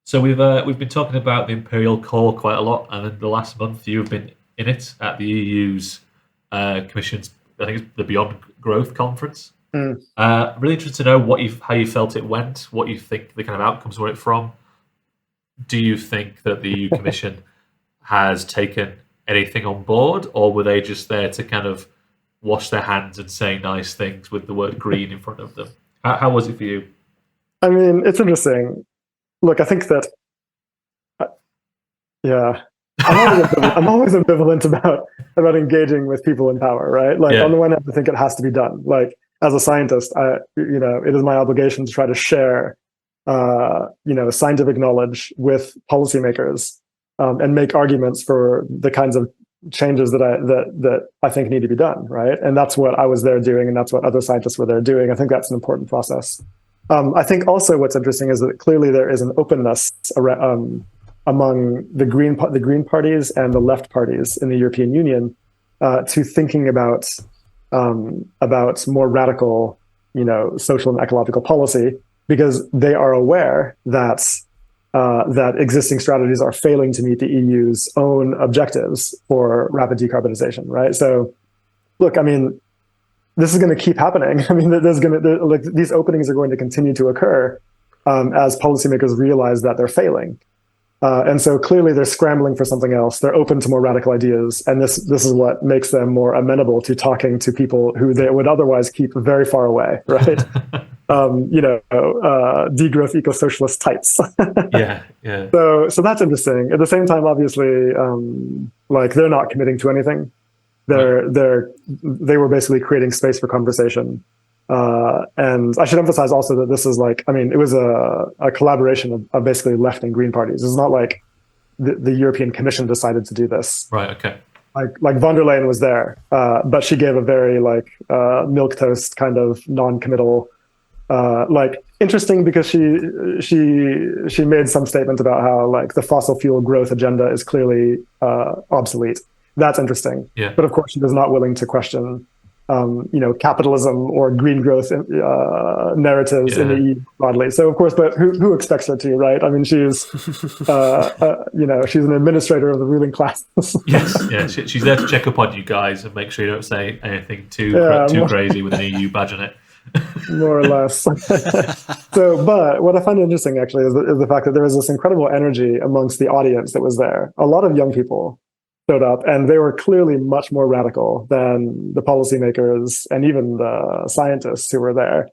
So we've been talking about the imperial core quite a lot, and in the last month you've been in it at the EU's Commission's, I think it's the Beyond Growth conference. Really interested to know how you felt it went, what you think the kind of outcomes were it from. Do you think that the EU Commission has taken anything on board, or were they just there to kind of wash their hands and say nice things with the word green in front of them? How was it for you? It's interesting. Look, I think that, I'm always ambivalent about engaging with people in power, right? On the one hand, I think it has to be done. As a scientist, it is my obligation to try to share, scientific knowledge with policymakers and make arguments for the kinds of changes that I think need to be done, right? And that's what I was there doing, and that's what other scientists were there doing. I think that's an important process. I think also what's interesting is that clearly there is an openness among the green parties and the left parties in the European Union to thinking about more radical, social and ecological policy, because they are aware that existing strategies are failing to meet the EU's own objectives for rapid decarbonization, right? So, look, this is going to keep happening. These openings are going to continue to occur as policymakers realize that they're failing. And so clearly they're scrambling for something else. They're open to more radical ideas. And this is what makes them more amenable to talking to people who they would otherwise keep very far away, right? Degrowth eco-socialist types. Yeah. So that's interesting. At the same time, obviously, they're not committing to anything. They were basically creating space for conversation. And I should emphasize also that this is it was a collaboration of basically left and green parties. It's not like the European Commission decided to do this. Right. Okay. Like von der Leyen was there, but she gave a very milquetoast kind of non-committal, interesting, because she made some statement about how the fossil fuel growth agenda is clearly obsolete. That's interesting. Yeah. But of course, she was not willing to question capitalism or green growth narratives in the EU broadly. So of course, but who expects her to, right? She's she's an administrator of the ruling class. Yes, yeah, she's there to check up on you guys and make sure you don't say anything too crazy with an EU badge on it. More or less. So, but what I find interesting actually is the fact that there was this incredible energy amongst the audience that was there. A lot of young people. showed up, and they were clearly much more radical than the policymakers and even the scientists who were there.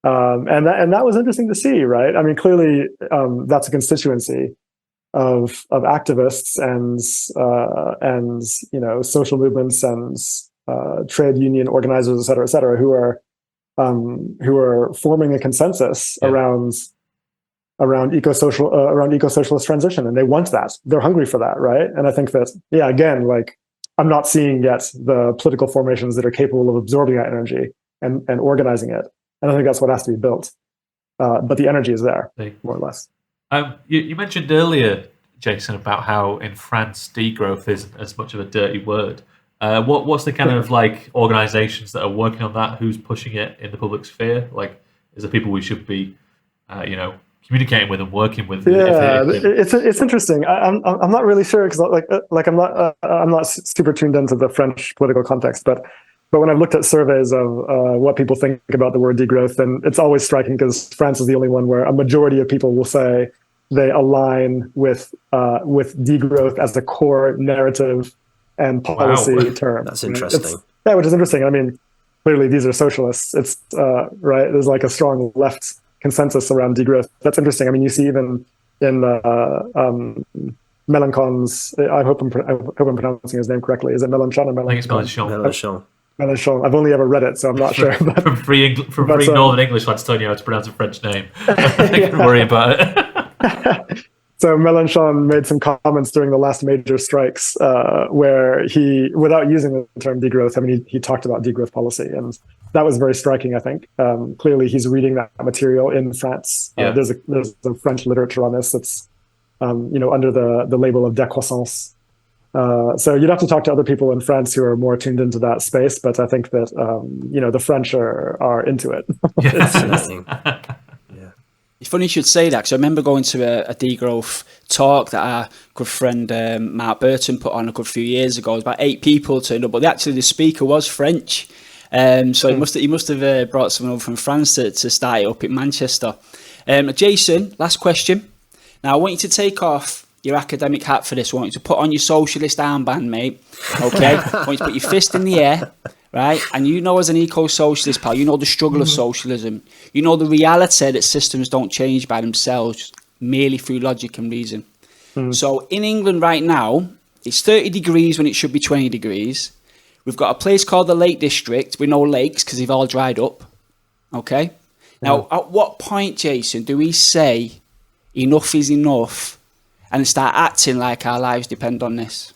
And that was interesting to see, right? I mean, clearly that's a constituency of activists and social movements and trade union organizers, et cetera, who are forming a consensus around eco-socialist transition, and they want that. They're hungry for that, right? And I think that, again, like, I'm not seeing yet the political formations that are capable of absorbing that energy and organizing it. And I think that's what has to be built. But the energy is there, more or less. You mentioned earlier, Jason, about how in France degrowth isn't as much of a dirty word. What's the kind of like organizations that are working on that? Who's pushing it in the public sphere? Like, is there people we should be, communicating with and working with? It's interesting. I'm not really sure because I'm not super tuned into the French political context, but when I've looked at surveys of what people think about the word degrowth, then it's always striking because France is the only one where a majority of people will say they align with degrowth as the core narrative and policy term. That's interesting. Which is interesting. I mean, clearly these are socialists. It's right. There's like a strong left consensus around degrowth. That's interesting. I mean, you see even in Mélenchon's. I hope I'm pronouncing his name correctly. Is it Mélenchon or Mélenchon? I think it's Mélenchon. Mélenchon. I've only ever read it, so I'm not sure. But, from three Northern English lads telling you how to pronounce a French name. Don't worry about it. So Mélenchon made some comments during the last major strikes where he, without using the term degrowth, I mean, he talked about degrowth policy, and that was very striking, I think. Clearly, he's reading that material in France. There's a French literature on this that's, under the label of décroissance. So you'd have to talk to other people in France who are more tuned into that space, but I think that, the French are into it. It's interesting. It's funny you should say that, because I remember going to a degrowth talk that our good friend Mark Burton put on a good few years ago. It was about 8 people turned up, but the speaker was French. So he must have brought someone over from France to start it up in Manchester. Jason, last question. Now, I want you to take off your academic hat for this. I want you to put on your socialist armband, mate. Okay? I want you to put your fist in the air. Right, and as an eco-socialist, pal, you know the struggle of socialism. You know the reality that systems don't change by themselves, merely through logic and reason. So in England right now, it's 30 degrees when it should be 20 degrees. We've got a place called the Lake District with no lakes because they've all dried up. Okay? Now, at what point, Jason, do we say enough is enough and start acting like our lives depend on this?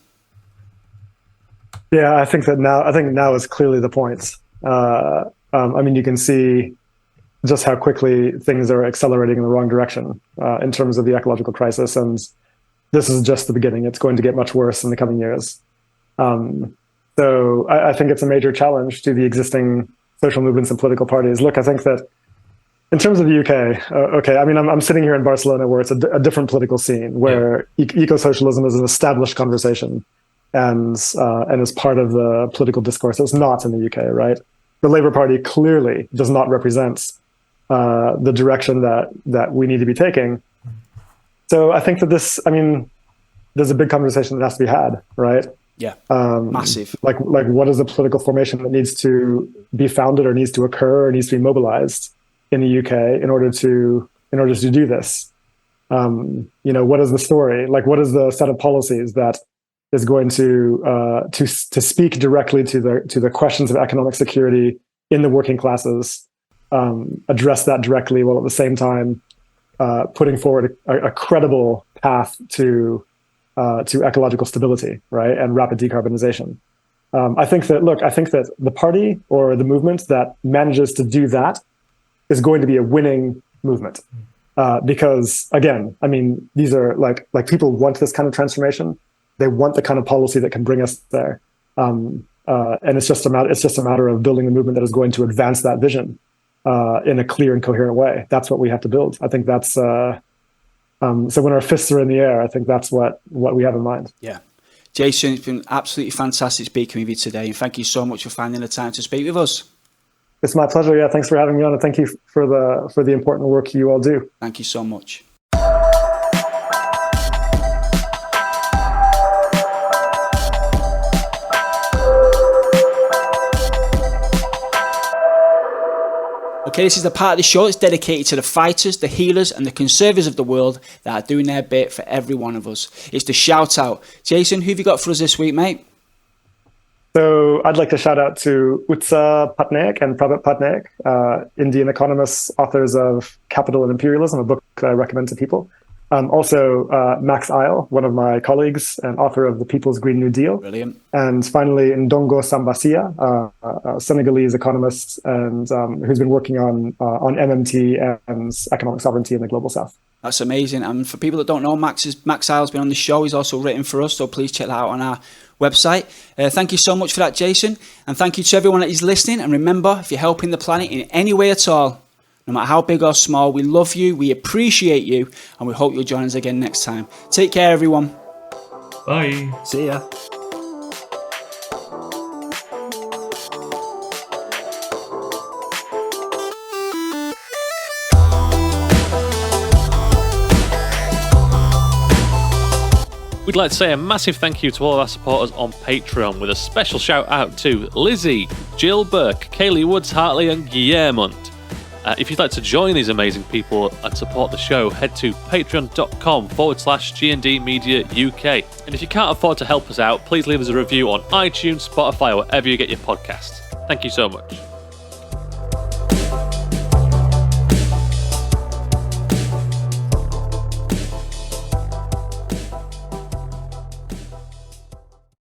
Yeah, I think now is clearly the point. I mean, you can see just how quickly things are accelerating in the wrong direction in terms of the ecological crisis, and this is just the beginning. It's going to get much worse in the coming years. So I think it's a major challenge to the existing social movements and political parties. Look, I think that in terms of the UK, I mean, I'm sitting here in Barcelona where it's a different political scene, where eco-socialism is an established conversation. And is part of the political discourse. It's not in the UK, right? The Labour Party clearly does not represent the direction that we need to be taking. So I think that there's a big conversation that has to be had, right? Yeah, massive. Like what is the political formation that needs to be founded or needs to occur or needs to be mobilized in the UK in order to do this? What is the story? Like, what is the set of policies that is going to speak directly to the questions of economic security in the working classes, address that directly, while at the same time putting forward a credible path to ecological stability, right, and rapid decarbonization. I think that the party or the movement that manages to do that is going to be a winning movement, because again, I mean, these are like people want this kind of transformation. They want the kind of policy that can bring us there, and it's just a matter of building a movement that is going to advance that vision in a clear and coherent way. That's what we have to build. I think that's so. When our fists are in the air, I think that's what we have in mind. Yeah, Jason, it's been absolutely fantastic speaking with you today, and thank you so much for finding the time to speak with us. It's my pleasure. Yeah, thanks for having me on, and thank you for the important work you all do. Thank you so much. Okay, this is the part of the show that's dedicated to the fighters, the healers, and the conservers of the world that are doing their bit for every one of us. It's the shout out. Jason, who have you got for us this week, mate? So I'd like to shout out to Utsa Patnaik and Prabhat Patnaik, Indian economists, authors of Capital and Imperialism, a book that I recommend to people. Also, Max Isle, one of my colleagues and author of The People's Green New Deal. Brilliant. And finally, Ndongo Sambasia, a Senegalese economist and who's been working on MMT and economic sovereignty in the Global South. That's amazing. And for people that don't know, Max Isle's been on the show. He's also written for us, so please check that out on our website. Thank you so much for that, Jason. And thank you to everyone that is listening. And remember, if you're helping the planet in any way at all, no matter how big or small, we love you, we appreciate you, and we hope you'll join us again next time. Take care, everyone. Bye. See ya. We'd like to say a massive thank you to all of our supporters on Patreon, with a special shout out to Lizzie, Jill Burke, Kaylee Woods Hartley, and Guillermont. If you'd like to join these amazing people and support the show, head to patreon.com/GND Media UK. And if you can't afford to help us out, please leave us a review on iTunes, Spotify, or wherever you get your podcasts. Thank you so much.